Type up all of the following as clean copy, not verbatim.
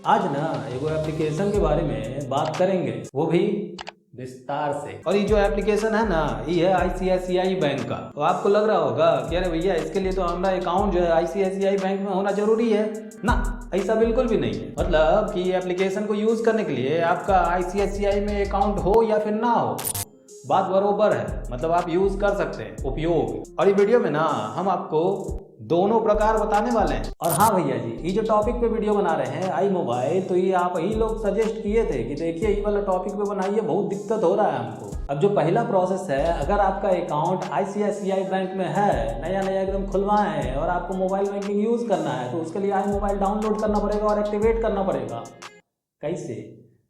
आज ना एगो एप्लीकेशन के बारे में बात करेंगे, वो भी विस्तार से। और ये जो एप्लीकेशन है ना, ये है आईसीआईसीआई बैंक का। तो आपको लग रहा होगा कि अरे भैया इसके लिए तो हमारा अकाउंट जो है आईसीआईसीआई बैंक में होना जरूरी है ना। ऐसा बिल्कुल भी नहीं है। मतलब कि एप्लीकेशन को यूज करने के लिए आपका आईसीआईसीआई में अकाउंट हो या फिर ना हो, बात बरोबर है। मतलब आप यूज कर सकते हैं, उपयोग। और ये वीडियो में ना हम आपको दोनों प्रकार बताने वाले हैं। और हाँ भैया जी, ये जो टॉपिक पे वीडियो बना रहे हैं आई मोबाइल, तो ये आप ही लोग सजेस्ट किए थे कि देखिए ये वाला टॉपिक पे बनाइए, बहुत दिक्कत हो रहा है हमको। अब जो पहला प्रोसेस है, अगर आपका अकाउंट आईसीआईसीआई बैंक में है, नया नया एकदम खुलवाए हैं और आपको मोबाइल बैंकिंग यूज करना है, तो उसके लिए आई मोबाइल डाउनलोड करना पड़ेगा और एक्टिवेट करना पड़ेगा। कैसे,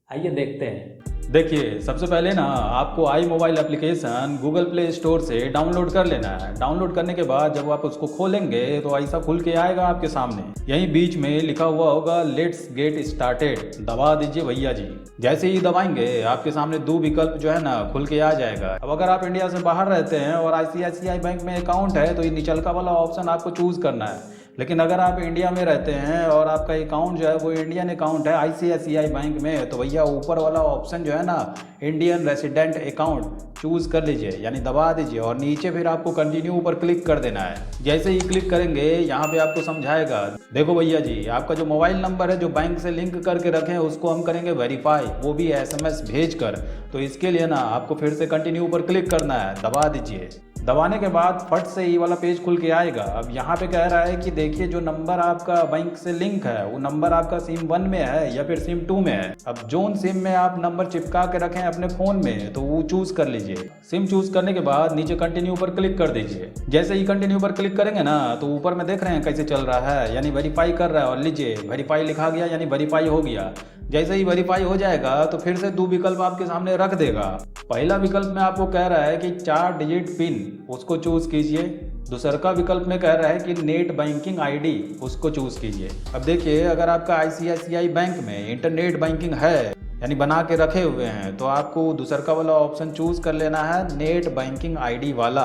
आइए देखते हैं। देखिए, सबसे पहले ना आपको I mobile application Google Play Store से डाउनलोड कर लेना है। डाउनलोड करने के बाद जब आप उसको खोलेंगे तो ऐसा खुल के आएगा आपके सामने। यहीं बीच में लिखा हुआ होगा लेट्स गेट स्टार्टेड, दबा दीजिए भैया जी। जैसे ही दबाएंगे आपके सामने दो विकल्प जो है ना खुल के आ जाएगा। अब अगर आप इंडिया से बाहर रहते हैं और आईसीआईसीआई बैंक में अकाउंट है तो ये निचलका वाला ऑप्शन आपको चूज करना है। लेकिन अगर आप इंडिया में रहते हैं और आपका अकाउंट जो है वो इंडियन अकाउंट है आईसीआईसीआई बैंक में, तो भैया ऊपर वाला ऑप्शन जो है ना इंडियन रेसिडेंट अकाउंट चूज कर लीजिए, यानी दबा दीजिए। और नीचे फिर आपको कंटिन्यू ऊपर क्लिक कर देना है। जैसे ही क्लिक करेंगे यहाँ पे आपको समझाएगा, देखो भैया जी आपका जो मोबाइल नंबर है जो बैंक से लिंक करके रखें उसको हम करेंगे वेरीफाई, वो भी एसएमएस भेज कर। तो इसके लिए ना आपको फिर से कंटिन्यू ऊपर क्लिक करना है, दबा दीजिए। दबाने के बाद फट से ये वाला पेज खुल के आएगा। अब यहाँ पे कह रहा है कि देखिए जो नंबर आपका बैंक से लिंक है वो नंबर आपका सिम 1 में है या फिर सिम 2 में है। अब जोन सिम में आप नंबर चिपका के रखें अपने फोन में तो वो चूज कर लीजिए। सिम चूज करने के बाद नीचे कंटिन्यू पर क्लिक कर दीजिए। जैसे ही कंटिन्यू पर क्लिक करेंगे ना तो ऊपर में देख रहे हैं कैसे चल रहा है, यानी वेरीफाई कर रहा है। और लीजिए वेरीफाई लिखा गया, यानी वेरीफाई हो गया। जैसे ही वेरीफाई हो जाएगा तो फिर से दो विकल्प आपके सामने रख देगा। पहला विकल्प में आपको कह रहा है कि 4 डिजिट पिन, उसको चूज कीजिए। दूसरा का विकल्प में कह रहा है कि नेट बैंकिंग आईडी, उसको चूज कीजिए। अब देखिए अगर आपका आईसीआईसीआई बैंक में इंटरनेट बैंकिंग है यानी बना के रखे हुए हैं, तो आपको दूसरा वाला ऑप्शन चूज कर लेना है, नेट बैंकिंग आईडी वाला।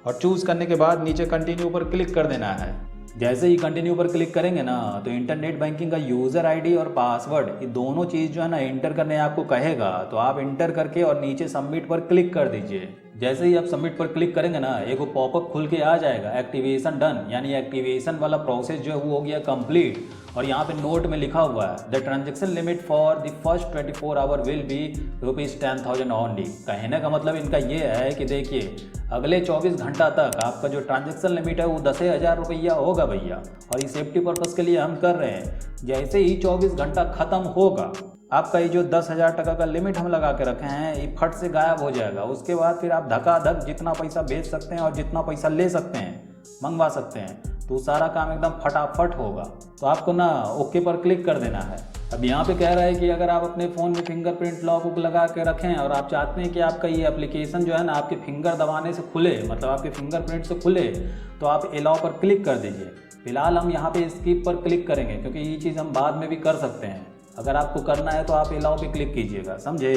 और चूज करने के बाद नीचे कंटिन्यू पर क्लिक कर देना है। जैसे ही कंटिन्यू पर क्लिक करेंगे ना तो इंटरनेट बैंकिंग का यूज़र आईडी और पासवर्ड, ये दोनों चीज़ जो है ना एंटर करने आपको कहेगा। तो आप एंटर करके और नीचे सबमिट पर क्लिक कर दीजिए। जैसे ही आप सबमिट पर क्लिक करेंगे ना एक पॉपअप खुल के आ जाएगा, एक्टिवेशन डन, यानी एक्टिवेशन वाला प्रोसेस जो है वो हो गया कंप्लीट। और यहाँ पे नोट में लिखा हुआ है the transaction limit for the first 24 hour will be ₹10,000 only. कहने का मतलब इनका ये है कि देखिए अगले 24 घंटा तक आपका जो ट्रांजेक्शन लिमिट है वो 10,000 रुपया होगा भैया। और ये सेफ्टी पर्पज़ के लिए हम कर रहे हैं। जैसे ही 24 घंटा ख़त्म होगा आपका ये जो 10,000 टका का लिमिट हम लगा के रखे हैं ये फट से गायब हो जाएगा। उसके बाद फिर आप धकाधक जितना पैसा भेज सकते हैं और जितना पैसा ले सकते हैं, मंगवा सकते हैं, तो सारा काम एकदम फटाफट होगा। तो आपको ना ओके पर क्लिक कर देना है। अब यहाँ पे कह रहा है कि अगर आप अपने फ़ोन में फिंगरप्रिंट लॉक लगा के रखें और आप चाहते हैं कि आपका ये एप्लीकेशन जो है ना आपके फिंगर दबाने से खुले, मतलब आपके फिंगरप्रिंट से खुले, तो आप अलाउ पर क्लिक कर दीजिए। फिलहाल हम यहाँ पे स्किप पर क्लिक करेंगे क्योंकि ये चीज़ हम बाद में भी कर सकते हैं। अगर आपको करना है तो आप अलाउ पे क्लिक कीजिएगा, समझे?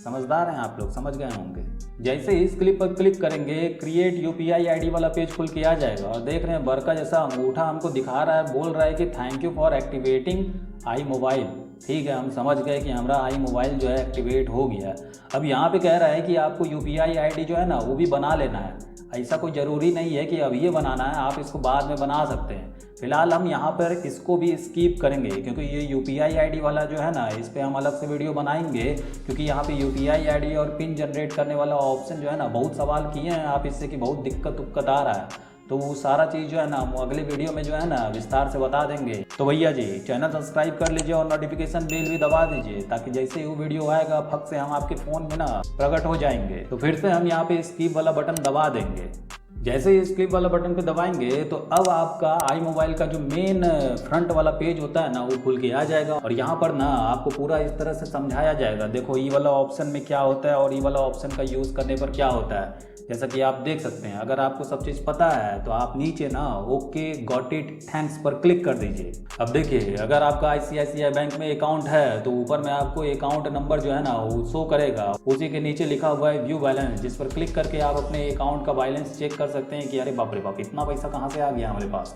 समझदार हैं आप लोग, समझ गए होंगे। जैसे ही इस क्लिप पर क्लिक करेंगे क्रिएट यूपीआई आईडी वाला पेज खुल के आ जाएगा। और देख रहे हैं बरका जैसा अंगूठा हमको दिखा रहा है, बोल रहा है कि thank you for activating I mobile. ठीक है, हम समझ गए कि हमारा आई मोबाइल जो है एक्टिवेट हो गया। अब यहाँ पे कह रहा है कि आपको यूपीआई आईडी जो है ना वो भी बना लेना है। ऐसा कोई ज़रूरी नहीं है कि अब ये बनाना है, आप इसको बाद में बना सकते हैं। फिलहाल हम यहाँ पर इसको भी स्किप करेंगे क्योंकि ये यूपीआई आईडी वाला जो है ना इस पर हम अलग से वीडियो बनाएंगे। क्योंकि यहाँ पे यूपीआई आईडी और पिन जनरेट करने वाला ऑप्शन जो है ना बहुत सवाल किए हैं आप इससे कि बहुत दिक्कत आ रहा है। तो वो सारा चीज़ जो है ना वो अगले वीडियो में जो है ना विस्तार से बता देंगे। तो भैया जी चैनल सब्सक्राइब कर लीजिए और नोटिफिकेशन बेल भी दबा दीजिए, ताकि जैसे ही वो वीडियो आएगा फक से हम आपके फ़ोन में ना प्रकट हो जाएंगे। तो फिर से हम यहाँ पे स्किप वाला बटन दबा देंगे। जैसे ही स्किप वाला बटन पे दबाएंगे तो अब आपका आई मोबाइल का जो मेन फ्रंट वाला पेज होता है ना वो खुल के आ जाएगा। और यहाँ पर ना आपको पूरा इस तरह से समझाया जाएगा, देखो ये वाला ऑप्शन में क्या होता है और ये वाला ऑप्शन का यूज़ करने पर क्या होता है। जैसा कि आप देख सकते हैं, अगर आपको सब चीज़ पता है तो आप नीचे ना ओके गॉट इट थैंक्स पर क्लिक कर दीजिए। अब देखिए अगर आपका आईसीआईसीआई बैंक में अकाउंट है तो ऊपर में आपको अकाउंट नंबर जो है ना वो शो करेगा। उसी के नीचे लिखा हुआ है व्यू बैलेंस, जिस पर क्लिक करके आप अपने अकाउंट का बैलेंस चेक कर सकते हैं कि अरे बाप रे बाप इतना पैसा कहाँ से आ गया हमारे पास।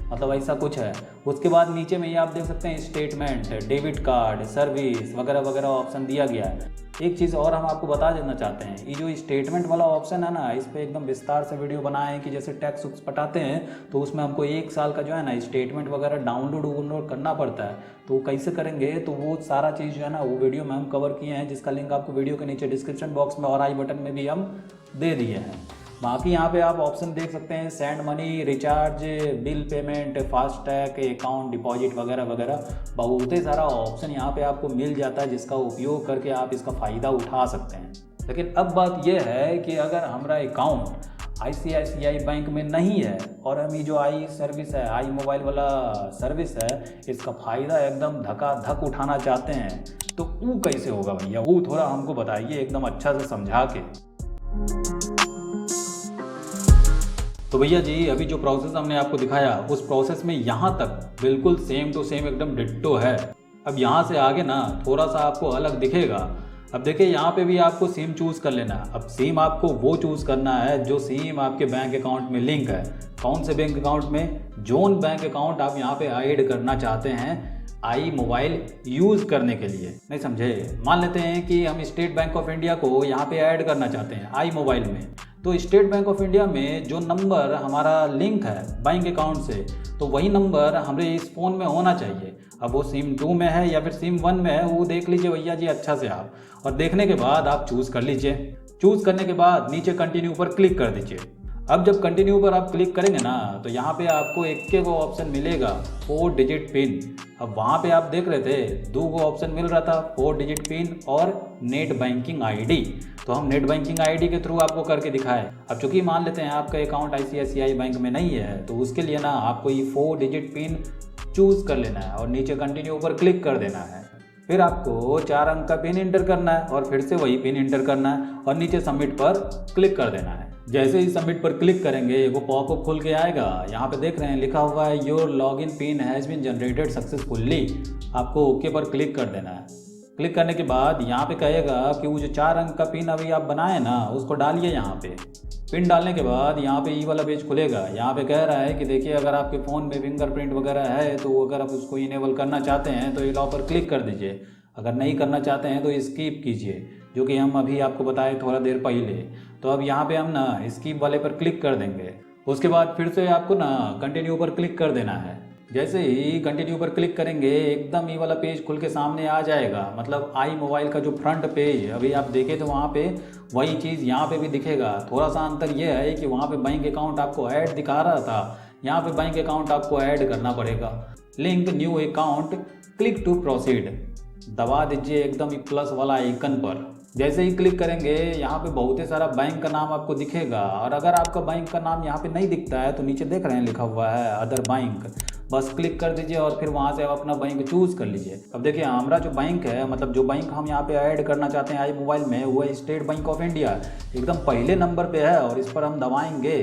मतलब ऐसा कुछ है। उसके बाद नीचे में ये आप देख सकते हैं स्टेटमेंट, डेबिट कार्ड, सर्विस वगैरह वगैरह ऑप्शन दिया गया है। एक चीज़ और हम आपको बता देना चाहते हैं, ये जो स्टेटमेंट वाला ऑप्शन है ना, इस पर एकदम विस्तार से वीडियो बनाए हैं कि जैसे टैक्स उक्स पटाते हैं तो उसमें हमको 1 साल का जो है ना स्टेटमेंट वगैरह डाउनलोड करना पड़ता है। तो कैसे करेंगे, तो वो सारा चीज़ जो है ना वो वीडियो में हम कवर किए हैं, जिसका लिंक आपको वीडियो के नीचे डिस्क्रिप्शन बॉक्स में और आई बटन में भी हम दे दिए हैं। बाकी यहाँ पे आप ऑप्शन देख सकते हैं, send money, recharge, bill payment, FASTag, account deposit वगैरह वगैरह बहुत ही सारा ऑप्शन यहाँ पे आपको मिल जाता है, जिसका उपयोग करके आप इसका फ़ायदा उठा सकते हैं। लेकिन अब बात यह है कि अगर हमारा अकाउंट ICICI बैंक में नहीं है और हम ये जो आई सर्विस है, आई मोबाइल वाला सर्विस है, इसका फ़ायदा एकदम धकाधक उठाना चाहते हैं, तो वो कैसे होगा भैया, वो थोड़ा हमको बताइए एकदम अच्छा से समझा के। तो भैया जी, अभी जो प्रोसेस हमने आपको दिखाया उस प्रोसेस में यहाँ तक बिल्कुल सेम टू सेम एकदम डिट्टो है। अब यहाँ से आगे ना थोड़ा सा आपको अलग दिखेगा। अब देखिए यहाँ पे भी आपको सिम चूज़ कर लेना है। अब सिम आपको वो चूज़ करना है जो सिम आपके बैंक अकाउंट में लिंक है। कौन से बैंक अकाउंट में, जोन बैंक अकाउंट आप यहाँ पे ऐड करना चाहते हैं आई मोबाइल यूज़ करने के लिए। नहीं समझे, मान लेते हैं कि हम स्टेट बैंक ऑफ इंडिया को यहाँ पे ऐड करना चाहते हैं आई मोबाइल में, तो स्टेट बैंक ऑफ इंडिया में जो नंबर हमारा लिंक है बैंक अकाउंट से, तो वही नंबर हमारे इस फ़ोन में होना चाहिए। अब वो सिम 2 में है या फिर सिम 1 में है, वो देख लीजिए भैया जी अच्छा से आप, और देखने के बाद आप चूज़ कर लीजिए। चूज़ करने के बाद नीचे कंटिन्यू पर क्लिक कर दीजिए। अब जब कंटिन्यू पर आप क्लिक करेंगे ना, तो यहाँ पे आपको एक के वो ऑप्शन मिलेगा 4 डिजिट पिन। अब वहाँ पे आप देख रहे थे 2 गो ऑप्शन मिल रहा था, 4 डिजिट पिन और नेट बैंकिंग आईडी। तो हम नेट बैंकिंग आईडी के थ्रू आपको करके दिखाए। अब चूंकि मान लेते हैं आपका अकाउंट ICICI बैंक में नहीं है, तो उसके लिए ना आपको ये 4 डिजिट पिन चूज़ कर लेना है और नीचे कंटिन्यू पर क्लिक कर देना है। फिर आपको 4 अंक का पिन इंटर करना है और फिर से वही पिन इंटर करना है और नीचे सबमिट पर क्लिक कर देना है। जैसे ही सबमिट पर क्लिक करेंगे वो पॉपअप खुल के आएगा। यहाँ पे देख रहे हैं लिखा हुआ है your login pin has been generated successfully. आपको ओके पर क्लिक कर देना है। क्लिक करने के बाद यहाँ पे कहेगा कि वो जो 4 अंक का पिन अभी आप बनाए ना, उसको डालिए यहाँ पे। पिन डालने के बाद यहाँ पे ई वाला पेज खुलेगा। यहाँ पे कह रहा है कि देखिए अगर आपके फ़ोन में फिंगरप्रिंट वगैरह है तो अगर आप उसको इनेबल करना चाहते हैं तो अलाउ पर क्लिक कर दीजिए। अगर नहीं करना चाहते हैं तो स्किप कीजिए, जो कि हम अभी आपको बताए थोड़ा देर पहले। तो अब यहाँ पे हम ना स्किप वाले पर क्लिक कर देंगे। उसके बाद फिर से आपको ना कंटिन्यू पर क्लिक कर देना है। जैसे ही कंटिन्यू पर क्लिक करेंगे एकदम ये वाला पेज खुल के सामने आ जाएगा। मतलब आई मोबाइल का जो फ्रंट पेज अभी आप देखें तो वहाँ पे वही चीज़ यहाँ पे भी दिखेगा। थोड़ा सा अंतर ये है कि वहाँ पे बैंक अकाउंट आपको ऐड दिखा रहा था, यहाँ पे बैंक अकाउंट आपको ऐड करना पड़ेगा। Link new account, click to proceed दबा दीजिए एकदम प्लस वाला आइकन पर। जैसे ही क्लिक करेंगे यहाँ पे बहुत ही सारा बैंक का नाम आपको दिखेगा, और अगर आपका बैंक का नाम यहाँ पे नहीं दिखता है तो नीचे देख रहे हैं लिखा हुआ है अदर बैंक, बस क्लिक कर दीजिए और फिर वहाँ से आप अपना बैंक चूज़ कर लीजिए। अब देखिए हमारा जो बैंक है, मतलब जो बैंक हम यहाँ पे ऐड करना चाहते हैं आई मोबाइल में, वो है स्टेट बैंक ऑफ इंडिया, एकदम पहले नंबर पे है और इस पर हम दबाएंगे।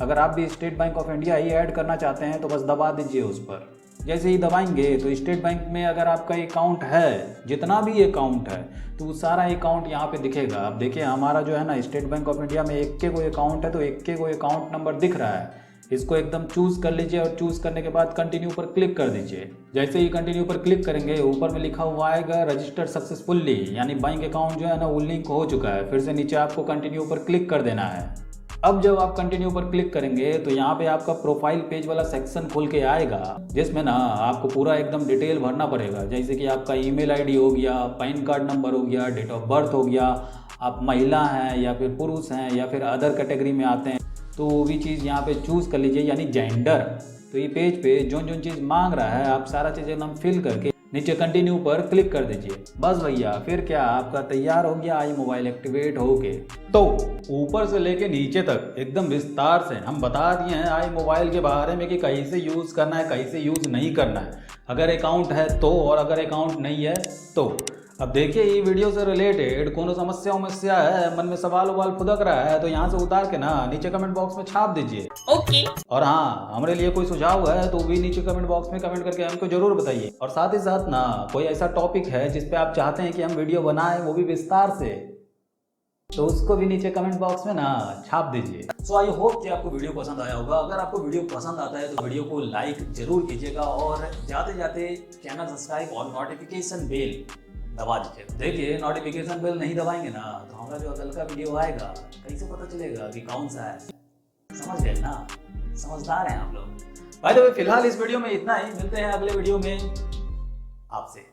अगर आप भी state bank of India he add करना चाहते हैं तो बस दबा दीजिए उस पर। जैसे ही दबाएंगे तो स्टेट बैंक में अगर आपका अकाउंट है, जितना भी अकाउंट है, तो वो सारा अकाउंट यहाँ पे दिखेगा। अब देखिए हमारा जो है ना स्टेट बैंक ऑफ इंडिया में एक के कोई अकाउंट है, तो एक के कोई अकाउंट नंबर दिख रहा है। इसको एकदम चूज़ कर लीजिए और चूज़ करने के बाद कंटिन्यू पर क्लिक कर दीजिए। जैसे ही कंटिन्यू पर क्लिक करेंगे ऊपर में लिखा हुआ आएगा रजिस्टर सक्सेसफुली, यानी बैंक अकाउंट जो है ना वो लिंक हो चुका है। फिर से नीचे आपको कंटिन्यू पर क्लिक कर देना है। अब जब आप कंटिन्यू पर क्लिक करेंगे तो यहाँ पे आपका प्रोफाइल पेज वाला सेक्शन खुल के आएगा, जिसमें ना आपको पूरा एकदम डिटेल भरना पड़ेगा। जैसे कि आपका ईमेल आईडी हो गया, पैन कार्ड नंबर हो गया, डेट ऑफ बर्थ हो गया, आप महिला हैं या फिर पुरुष हैं या फिर अदर कैटेगरी में आते हैं तो वो भी चीज़ यहाँ पे चूज़ कर लीजिए, यानी जेंडर। तो ये पेज पे जो जो चीज़ मांग रहा है आप सारा चीज़ एकदम फिल करके नीचे कंटिन्यू पर क्लिक कर दीजिए। बस भैया फिर क्या आपका तैयार हो गया आई मोबाइल एक्टिवेट होके। तो ऊपर से लेके नीचे तक एकदम विस्तार से हम बता दिए हैं आई मोबाइल के बारे में कि कैसे यूज़ करना है, कैसे यूज़ नहीं करना है, अगर अकाउंट है तो, और अगर अकाउंट नहीं है तो। अब देखिए ये वीडियो से रिलेटेड कोनो समस्या है, मन में सवाल उवाल फुदक रहा है तो यहाँ से उतार के ना नीचे कमेंट बॉक्स में छाप दीजिए। ओके। और हाँ, हमारे लिए कोई सुझाव है तो भी नीचे कमेंट बॉक्स में कमेंट करके हमको जरूर बताइए। और साथ ही साथ ना कोई ऐसा टॉपिक है जिस पे आप चाहते हैं कि हम वीडियो बनाएं, वो भी विस्तार से, तो उसको भी नीचे कमेंट बॉक्स में ना छाप दीजिए। सो आई होप कि आपको वीडियो पसंद आया होगा। अगर आपको वीडियो पसंद आता है तो वीडियो को लाइक जरूर कीजिएगा और जाते जाते चैनल सब्सक्राइब और नोटिफिकेशन बेल दबा दीजिएगा। देखिए नोटिफिकेशन बेल नहीं दबाएंगे ना तो हमारा जो अगल का वीडियो आएगा कैसे पता चलेगा कि कौन सा है। समझ गए ना, समझदार हैं आप लोग। भाई तो फिलहाल इस वीडियो में इतना ही, मिलते हैं अगले वीडियो में आपसे।